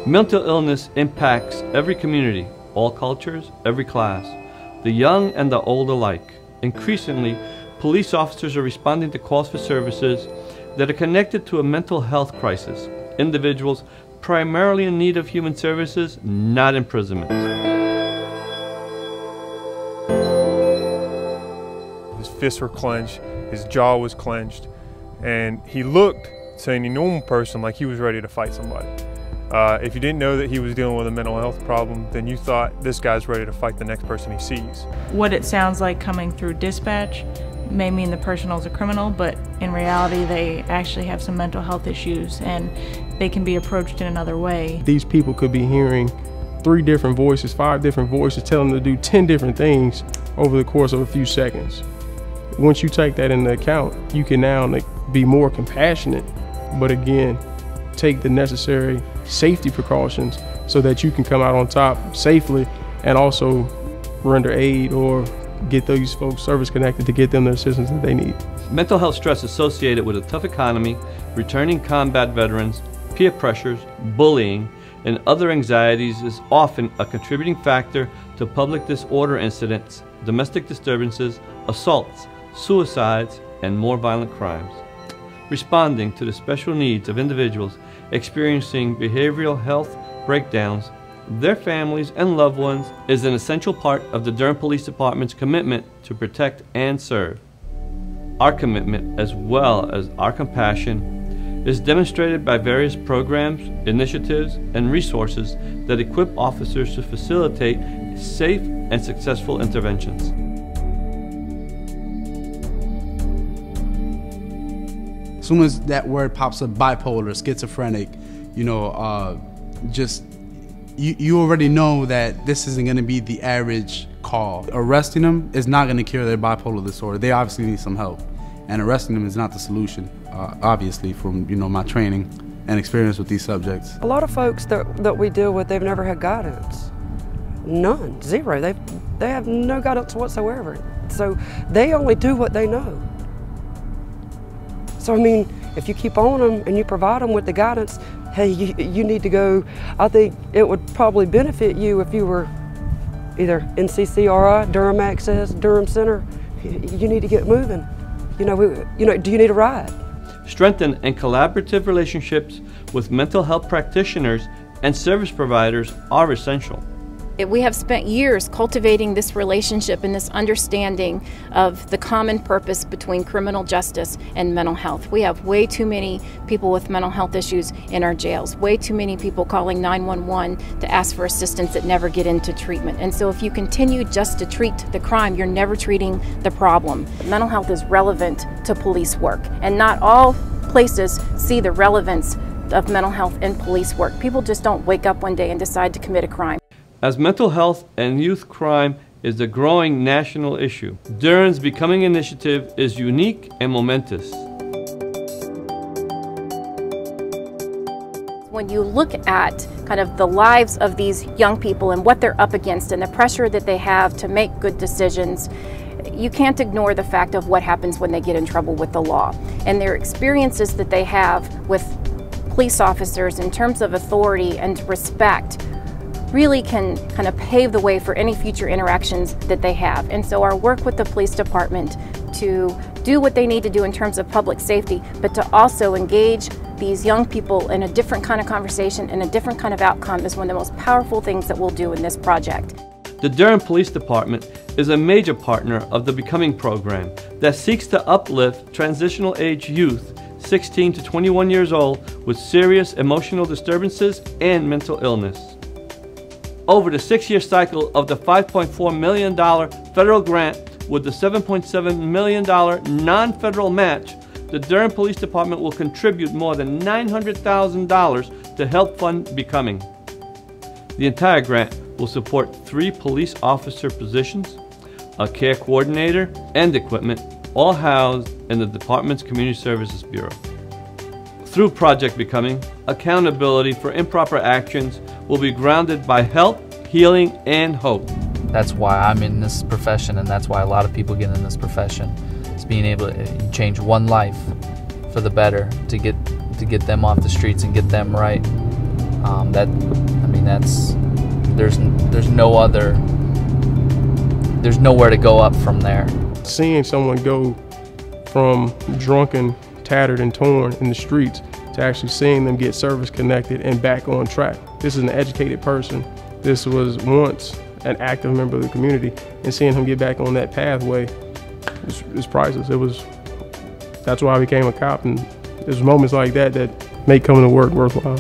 Mental illness impacts every community, all cultures, every class, the young and the old alike. Increasingly, police officers are responding to calls for services that are connected to a mental health crisis. Individuals primarily in need of human services, not imprisonment. His fists were clenched, his jaw was clenched, and he looked to any normal person like he was ready to fight somebody. If you didn't know that he was dealing with a mental health problem, then you thought this guy's ready to fight the next person he sees. What it sounds like coming through dispatch may mean the person is a criminal, but in reality they actually have some mental health issues and they can be approached in another way. These people could be hearing 3 different voices, 5 different voices telling them to do 10 different things over the course of a few seconds. Once you take that into account, you can now be more compassionate, but again, take the necessary safety precautions so that you can come out on top safely and also render aid or get those folks service connected to get them the assistance that they need. Mental health stress associated with a tough economy, returning combat veterans, peer pressures, bullying, and other anxieties is often a contributing factor to public disorder incidents, domestic disturbances, assaults, suicides, and more violent crimes. Responding to the special needs of individuals experiencing behavioral health breakdowns, their families and loved ones is an essential part of the Durham Police Department's commitment to protect and serve. Our commitment, as well as our compassion, is demonstrated by various programs, initiatives, and resources that equip officers to facilitate safe and successful interventions. As soon as that word pops up, bipolar, schizophrenic, you already know that this isn't going to be the average call. Arresting them is not going to cure their bipolar disorder. They obviously need some help, and arresting them is not the solution, obviously, from my training and experience with these subjects. A lot of folks that we deal with, they've never had guidance. None, zero. They have no guidance whatsoever. So they only do what they know. So I mean, if you keep on them and you provide them with the guidance, hey, you need to go. I think it would probably benefit you if you were either NCCRI, Durham Access, Durham Center. You need to get moving. Do you need a ride? Strengthen and collaborative relationships with mental health practitioners and service providers are essential. We have spent years cultivating this relationship and this understanding of the common purpose between criminal justice and mental health. We have way too many people with mental health issues in our jails, way too many people calling 911 to ask for assistance that never get into treatment. And so if you continue just to treat the crime, you're never treating the problem. Mental health is relevant to police work, and not all places see the relevance of mental health in police work. People just don't wake up one day and decide to commit a crime. As mental health and youth crime is a growing national issue, Durham's Becoming initiative is unique and momentous. When you look at kind of the lives of these young people and what they're up against and the pressure that they have to make good decisions, you can't ignore the fact of what happens when they get in trouble with the law. And their experiences that they have with police officers in terms of authority and respect really can kind of pave the way for any future interactions that they have. And so our work with the police department to do what they need to do in terms of public safety, but to also engage these young people in a different kind of conversation and a different kind of outcome is one of the most powerful things that we'll do in this project. The Durham Police Department is a major partner of the Becoming program that seeks to uplift transitional age youth 16 to 21 years old with serious emotional disturbances and mental illness. Over the 6-year cycle of the $5.4 million federal grant with the $7.7 million non-federal match, the Durham Police Department will contribute more than $900,000 to help fund Becoming. The entire grant will support 3 police officer positions, a care coordinator, and equipment, all housed in the department's Community Services Bureau. Through Project Becoming, accountability for improper actions will be grounded by help, healing, and hope. That's why I'm in this profession, and that's why a lot of people get in this profession. It's being able to change one life for the better, to get them off the streets and get them right. There's nowhere to go up from there. Seeing someone go from drunken, tattered, and torn in the streets to actually seeing them get service connected and back on track. This is an educated person. This was once an active member of the community, and seeing him get back on that pathway is priceless. That's why I became a cop, and there's moments like that that make coming to work worthwhile.